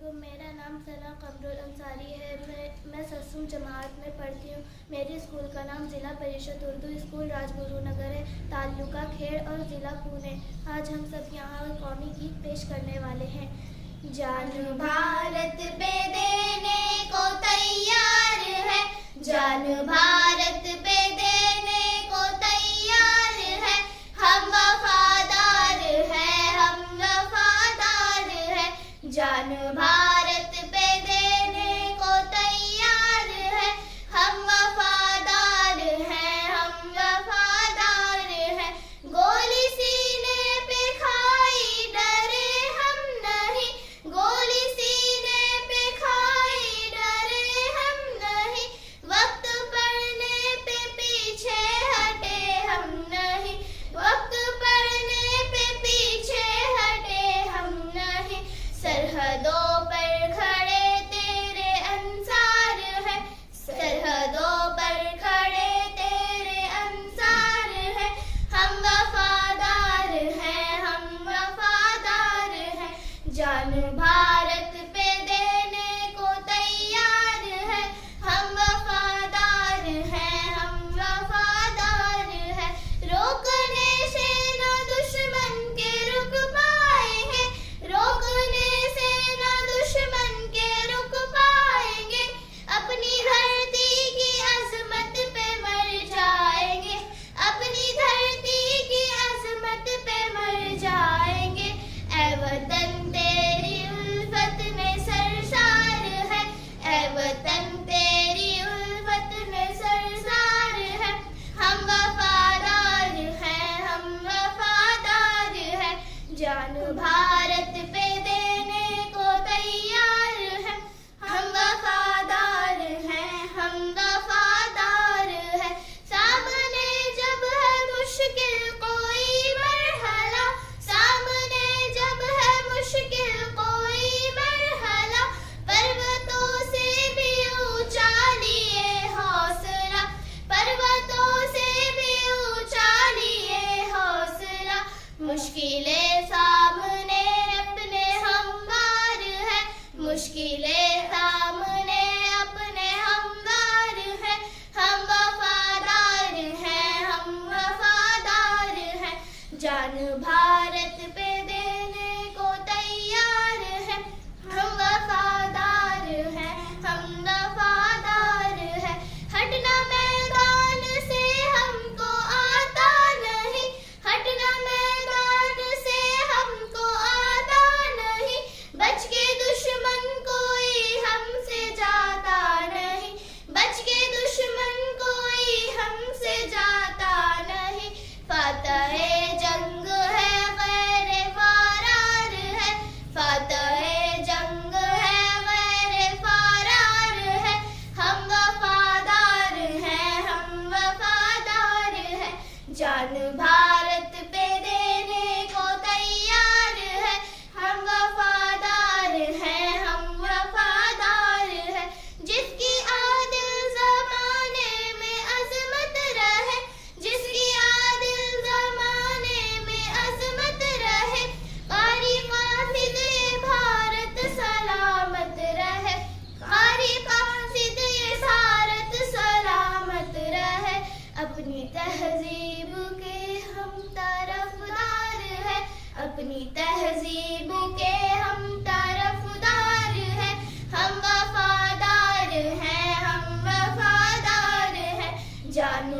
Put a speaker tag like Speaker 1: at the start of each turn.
Speaker 1: वालेकुम। मेरा नाम सना कमरुल अंसारी है। मैं ससुम जमात में पढ़ती हूँ। मेरे स्कूल का नाम जिला परिषद उर्दू स्कूल राजगुरु नगर है, तालुका खेड़ और ज़िला पुणे। आज हम सब यहाँ कौमी गीत पेश करने वाले हैं। जान भारत पे देने को तैयार है, जान भारत पे देने को तैयार है, हम वफादार है, हम वफादार है। जान भारत पे देने को तैयार है, हम वफादार है, हम वफादार है। गोली सीने पे खाई डरे हम नहीं, गोली सीने पे खाई डरे हम नहीं, वक्त पड़ने पे पीछे हटे हम नहीं, वक्त पड़ने पे पीछे हटे हम नहीं। सरहदों पर खड़े तेरे अंसार है, सरहदों पर खड़े तेरे अंसार है, हम वफादार हैं, हम वफादार हैं। जान भारत पे देने को तैयार है, हम वफादार हैं, हम वफादार हैं। रोकने से न दुश्मन के रुक पाएंगे, रोकने से न दुश्मन के रुक पाएंगे, अपनी धरती की अजमत पे मर जाएंगे, अपनी धरती की अजमत पे मर जाएंगे। ऐ वतन तेरी उल्फत में सरसार है, ऐ वतन तेरी उल्फत में सरसार है, हम वफादार हैं, हम वफादार हैं। जान भारत पे देने को तैयार है, हम वफादार हैं, हम वफादार हैं। सामने जब है मुश्किल कोई मरहला, सामने जब है मुश्किल कोई मरहला, पर्वतों से भी ऊंचा लिए हौसला, पर्वतों से भी ऊंचा लिए हौसला। मुश्किलें सामने अपने हमवार है, मुश्किलें सामने अपने हमवार है, हम वफादार हैं, हम वफादार हैं। जान भारत पे देने को तैयार है, हम वफादार हैं, हम वफादार हैं। हटना मैदान से हमको आता नहीं, हटना मैदान से हमको आता नहीं, बच के दुश्मन कोई हमसे जाता नहीं, बच के दुश्मन कोई हमसे जाता नहीं। फातहे जंग है गैरे फरार है, फातहे जंग है गैरे फरार है, हम वफादार हैं, हम वफादार हैं। जान भारत पे देने को तैयार है, हम वफादार हैं, हम वफादार हैं। जिसकी आदिल ज़माने में अज़मत रहे, जिसकी आदिल ज़माने में अज़मत रहे, कारी कासिद ये भारत सलामत रहे, कारी कासिद ये भारत सलामत रहे। अपनी तहजीब के हम तरफदार हैं, अपनी तहजीब के हम तरफदार हैं, हम वफादार हैं, हम वफादार हैं। जान